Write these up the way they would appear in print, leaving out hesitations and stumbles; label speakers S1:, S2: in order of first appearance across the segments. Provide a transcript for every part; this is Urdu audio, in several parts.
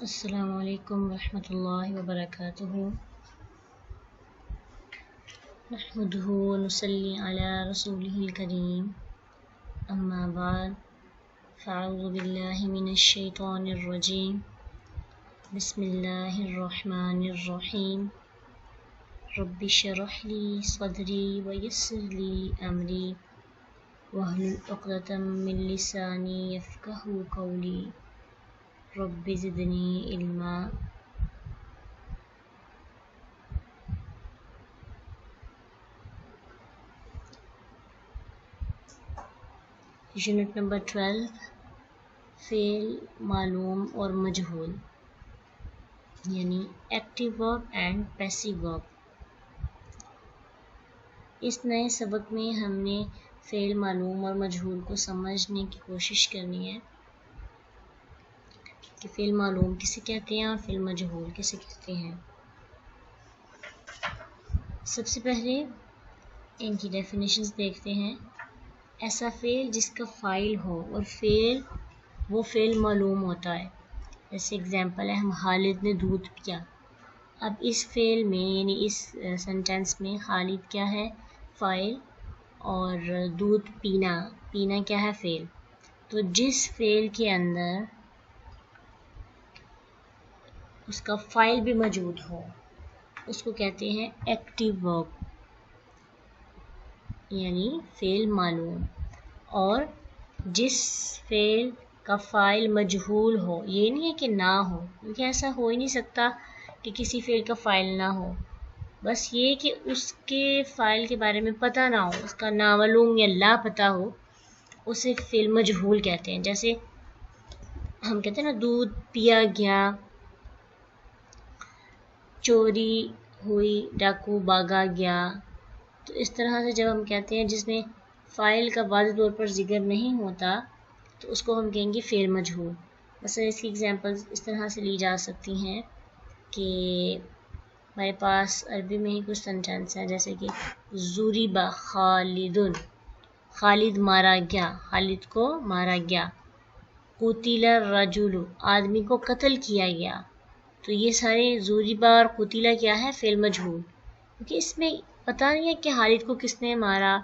S1: السلام علیکم ورحمۃ اللہ وبرکاتہ نحمده ونصلی علی رسولہ الکریم اما بعد فاعوذ باللہ من الشیطان الرجیم بسم اللہ الرحمن الرحیم رب اشرح لی صدری ویسر لی امری واحلل عقدۃ من لسانی یفقہوا قولی رب زدنی علما۔ یونٹ نمبر 12 فعل معلوم اور مجہول یعنی ایکٹیو ورب اینڈ پیسیو ورب۔ اس نئے سبق میں ہم نے فعل معلوم اور مجہول کو سمجھنے کی کوشش کرنی ہے کہ فعل معلوم کسے کہتے ہیں اور فعل مجہول کسے کہتے ہیں۔ سب سے پہلے ان کی ڈیفینیشنز دیکھتے ہیں۔ ایسا فعل جس کا فاعل ہو اور وہ فعل معلوم ہوتا ہے، جیسے اگزامپل ہے ہم خالد نے دودھ پیا۔ اب اس فعل میں یعنی اس سینٹینس میں خالد کیا ہے؟ فاعل، اور دودھ پینا کیا ہے؟ فعل۔ تو جس فعل کے اندر اس کا فاعل بھی موجود ہو اس کو کہتے ہیں ایکٹیو ورب یعنی فعل معلوم، اور جس فعل کا فاعل مجہول ہو، یہ نہیں ہے کہ نہ ہو، کیونکہ ایسا ہو ہی نہیں سکتا کہ کسی فعل کا فاعل نہ ہو، بس یہ کہ اس کے فاعل کے بارے میں پتہ نہ ہو، اس کا نامعلوم یا لا پتہ ہو، اسے فعل مجہول کہتے ہیں۔ جیسے ہم کہتے ہیں نا دودھ پیا گیا، چوری ہوئی، ڈاکو بھاگا گیا۔ تو اس طرح سے جب ہم کہتے ہیں جس میں فاعل کا واضح طور پر ذکر نہیں ہوتا تو اس کو ہم کہیں گے فعل مجہول۔ مثلا اس کی ایگزامپلز اس طرح سے لی جا سکتی ہیں کہ ہمارے پاس عربی میں ہی کچھ سینٹینس ہیں، جیسے کہ ضُرِبَ خالدٌ، خالد مارا گیا، خالد کو مارا گیا۔ قُتِلَ الرَّجُلُ، آدمی کو قتل کیا گیا۔ تو یہ سارے ضُرِبَ اور قُتِلَ کیا ہے؟ فعل مجہول، کیونکہ اس میں پتہ نہیں ہے کہ خالد کو کس نے مارا،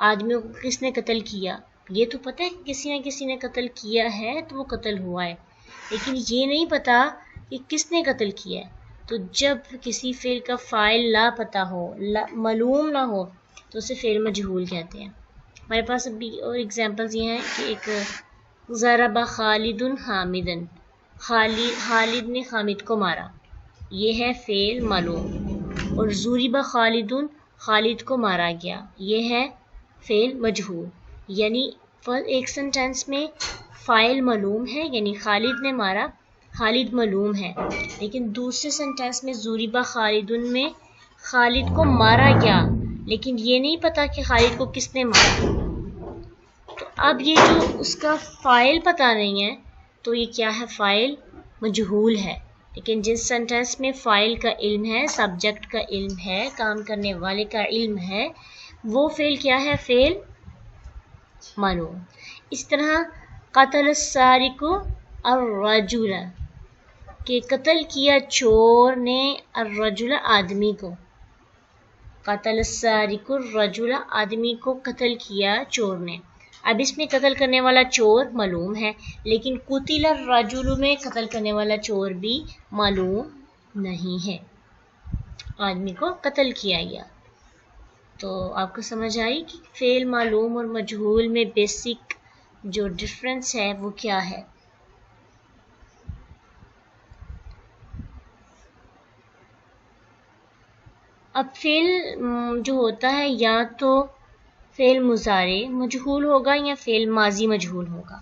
S1: آدمیوں کو کس نے قتل کیا۔ یہ تو پتہ ہے کہ کسی نے قتل کیا ہے تو وہ قتل ہوا ہے، لیکن یہ نہیں پتہ کہ کس نے قتل کیا ہے۔ تو جب کسی فعل کا فاعل لا پتہ ہو، معلوم نہ ہو، تو اسے فعل مجہول کہتے ہیں۔ ہمارے پاس ابھی اور ایگزامپلز یہ ہیں کہ ایک ضرب خالد حامدا، خالد نے حامد کو مارا، یہ ہے فعل معلوم، اور ضُرِبَ خالد، خالد کو مارا گیا، یہ ہے فعل مجہول۔ یعنی ایک سینٹینس میں فاعل معلوم ہے یعنی خالد نے مارا، خالد معلوم ہے، لیکن دوسرے سینٹینس میں ضُرِبَ خالد میں خالد کو مارا گیا، لیکن یہ نہیں پتا کہ خالد کو کس نے مارا۔ تو اب یہ جو اس کا فاعل پتہ نہیں ہے تو یہ کیا ہے؟ فاعل مجہول ہے۔ لیکن جس سینٹینس میں فاعل کا علم ہے، سبجیکٹ کا علم ہے، کام کرنے والے کا علم ہے، وہ فعل کیا ہے؟ فعل معلوم۔ اس طرح قتل السارق الرجل، کہ قتل کیا چور نے الرجل آدمی کو، قتل السارق الرجل آدمی کو قتل کیا چور نے۔ اب اس میں قتل کرنے والا چور معلوم ہے، لیکن قتل الرجل میں قتل کرنے والا چور بھی معلوم نہیں ہے، آدمی کو قتل کیا گیا۔ تو آپ کو سمجھ آئی کہ فعل معلوم اور مجہول میں بیسک جو ڈفرنس ہے وہ کیا ہے۔ اب فعل جو ہوتا ہے یا تو فعل مضارع مجہول ہوگا یا فعل ماضی مجہول ہوگا،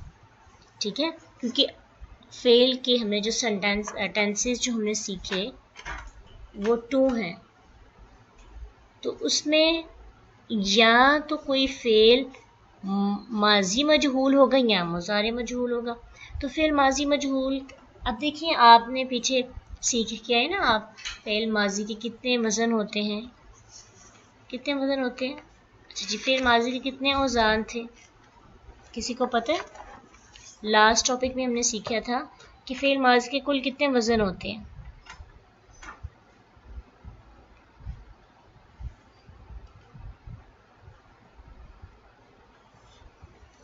S1: ٹھیک ہے، کیونکہ فعل کے ہم نے جو ٹینسز جو ہم نے سیکھے وہ 2 ہیں، تو اس میں یا تو کوئی فعل ماضی مجہول ہوگا یا مضارع مجہول ہوگا۔ تو فعل ماضی مجہول، اب دیکھیں آپ نے پیچھے سیکھ کے آئے نا آپ، فعل ماضی کے کتنے وزن ہوتے ہیں؟ کتنے وزن ہوتے ہیں؟ اچھا جی، فعل ماضی کے کتنے اوزان تھے؟ کسی کو پتہ ہے؟ لاسٹ ٹاپک میں ہم نے سیکھا تھا کہ فعل ماضی کے کل کتنے وزن ہوتے ہیں.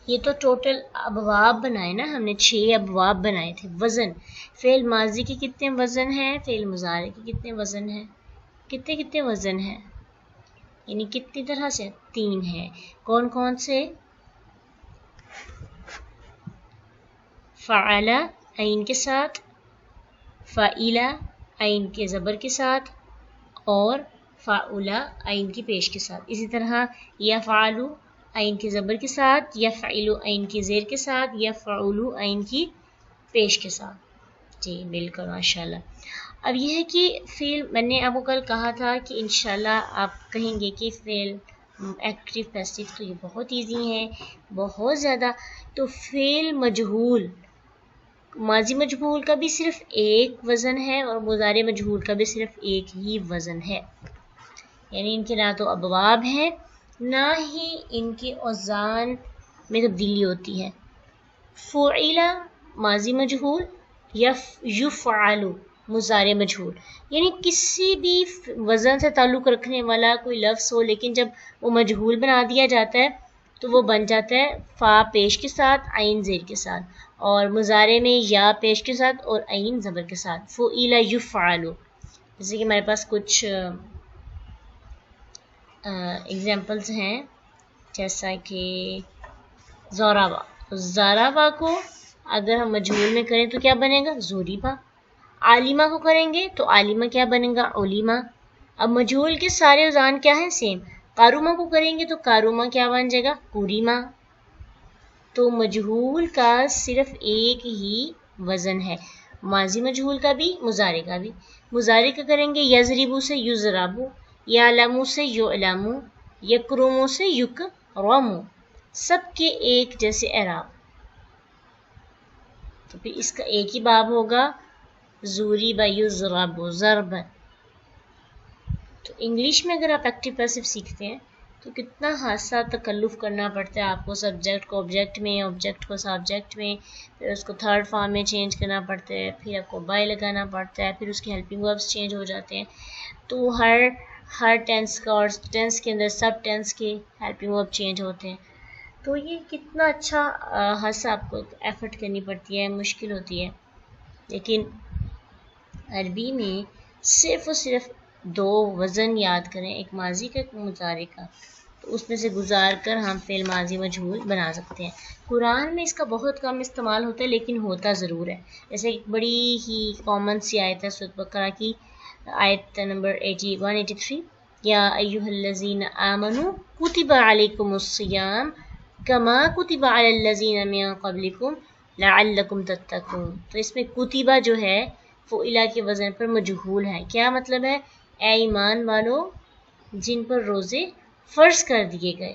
S1: یہ تو ٹوٹل ابواب بنائے نا ہم نے، 6 ابواب بنائے تھے. وزن فعل ماضی کے کتنے وزن ہیں، فعل مضارع کے کتنے وزن ہیں، کتنے وزن ہیں، یعنی کتنی طرح سے، 3 ہیں. کون کون سے؟ فعل عین کے ساتھ، فعیل عین کے زبر کے ساتھ، اور فعل عین کی پیش کے ساتھ. اسی طرح یفعل عین کے زبر کے ساتھ، یفعل عین کی زیر کے ساتھ، یفعل عین کی پیش کے ساتھ. جی بالکل ماشاءاللہ. اب یہ ہے کہ فعل، میں نے آپ کو کل کہا تھا کہ انشاءاللہ آپ کہیں گے کہ فعل ایکٹیو پیسیو تو یہ بہت ایزی ہیں، بہت زیادہ. تو فعل مجہول، ماضی مجہول کا بھی صرف ایک وزن ہے اور مضارع مجہول کا بھی صرف ایک ہی وزن ہے، یعنی ان کے نہ تو ابواب ہیں نہ ہی ان کے اوزان میں تبدیلی ہوتی ہے. فعل ماضی مجہول، یفعل مضارع مجہول، یعنی کسی بھی وزن سے تعلق رکھنے والا کوئی لفظ ہو لیکن جب وہ مجہول بنا دیا جاتا ہے تو وہ بن جاتا ہے فا پیش کے ساتھ، عین زیر کے ساتھ، اور مضارع میں یا پیش کے ساتھ اور عین زبر کے ساتھ. فعل یفعل، جیسے کہ ہمارے پاس کچھ ایگزامپلز ہیں، جیسا کہ زورابا. زورابا کو اگر ہم مجہول میں کریں تو کیا بنے گا؟ زوریبا. عالمہ کو کریں گے تو عالمہ کیا بنے گا؟ علیمہ. اب مجہول کے سارے اوزان کیا ہیں؟ سیم. قارومہ کو کریں گے تو قارومہ کیا بن جائے گا؟ قوریمہ. تو مجہول کا صرف ایک ہی وزن ہے، ماضی مجہول کا بھی مضارع کا بھی. مضارع کا کریں گے یضربو سے یضربو، یعلمو سے یعلمو، یکرمو سے یکرمو، سب کے ایک جیسے اعراب. تو پھر اس کا ایک ہی باب ہوگا، ضرب یضرب ضرب. تو انگلش میں اگر آپ ایکٹیو پیسو سیکھتے ہیں تو کتنا حادثہ تکلف کرنا پڑتا ہے آپ کو، سبجیکٹ کو آبجیکٹ میں، آبجیکٹ کو سبجیکٹ میں، پھر اس کو تھرڈ فارم میں چینج کرنا پڑتا ہے، پھر آپ کو بائی لگانا پڑتا ہے، پھر اس کے ہیلپنگ وربس چینج ہو جاتے ہیں. تو ہر ٹینس کا، اور ٹینس کے اندر سب ٹینس کے ہیلپنگ ورب چینج ہوتے ہیں. تو یہ کتنا اچھا حادثہ آپ کو ایفرٹ کرنی پڑتی ہے، مشکل ہوتی ہے. لیکن عربی میں صرف اور صرف 2 وزن یاد کریں، ایک ماضی کا ایک مضارع کا، تو اس میں سے گزار کر ہم فعل ماضی مجہول بنا سکتے ہیں. قرآن میں اس کا بہت کم استعمال ہوتا ہے لیکن ہوتا ضرور ہے. جیسے ایک بڑی ہی کامن سی آیت ہے سورۃ بقرہ کی آیت نمبر 183، یا ایھا الذین آمنوا کتب علیکم الصیام کما کتب علی الذین من قبلکم لعلکم تتقون. تو اس میں کتبہ جو ہے فعلا کے وزن پر مجہول ہے. کیا مطلب ہے؟ اے ایمان والو جن پر روزے فرض کر دیے گئے.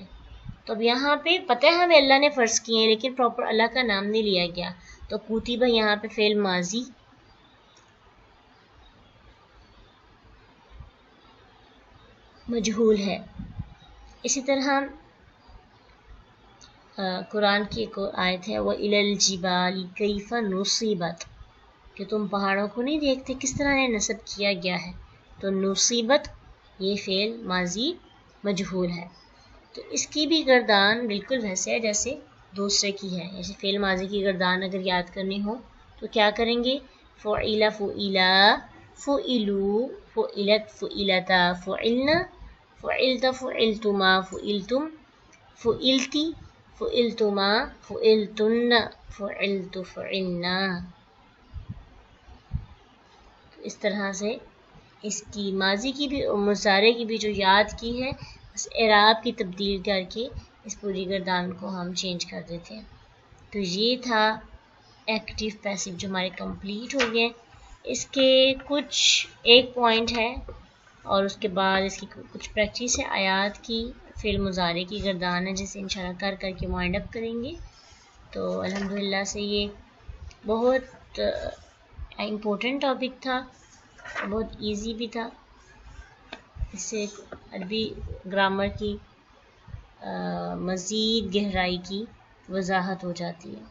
S1: تو اب یہاں پہ پتہ ہے ہمیں اللہ نے فرض کیے ہیں لیکن پراپر اللہ کا نام نہیں لیا گیا، تو کتبہ یہاں پہ فعل ماضی مجہول ہے. اسی طرح قرآن کی ایک اور آیت ہے وَإِلَى الْجِبَالِ كَيْفَ نُصِبَتْ، کہ تم پہاڑوں کو نہیں دیکھتے کس طرح انہیں نصب کیا گیا ہے. تو نصیبت یہ فعل ماضی مجہول ہے. تو اس کی بھی گردان بالکل ویسے ہے جیسے دوسرے کی ہے. جیسے فعل ماضی کی گردان اگر یاد کرنی ہو تو کیا کریں گے؟ فعل فعلا فعلو فعلت فعلتا فعلنا فعلت فعلتما فعلتم فعلتی فعلتما فعلتن فعلت فعلنا. اس طرح سے اس کی ماضی کی بھی اور مضارع کی بھی جو یاد کی ہے، بس اعراب کی تبدیل کر کے اس پوری گردان کو ہم چینج کر دیتے ہیں. تو یہ تھا ایکٹیو پیسو جو ہمارے کمپلیٹ ہو گئے. اس کے کچھ ایک پوائنٹ ہے اور اس کے بعد اس کی کچھ پریکٹس ہے آیات کی، فعل مضارع کی گردان ہے جسے انشاءاللہ کر کے وائنڈ اپ کریں گے. تو الحمدللہ سے یہ بہت امپورٹنٹ ٹاپک تھا، بہت ایزی بھی تھا. اس سے عربی گرامر کی مزید گہرائی کی وضاحت ہو جاتی ہے.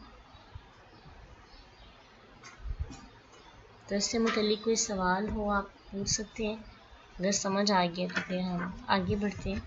S1: تو اس سے متعلق کوئی سوال ہو آپ پوچھ سکتے ہیں، اگر سمجھ آ گیا تو پھر ہم آگے بڑھتے ہیں۔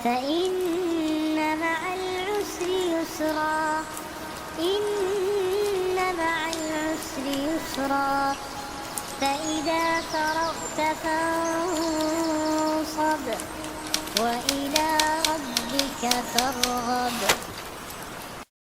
S2: فإن مع العسر يسرا إن مع العسر يسرا فإذا فرغت فانصب وإلى ربك فارغب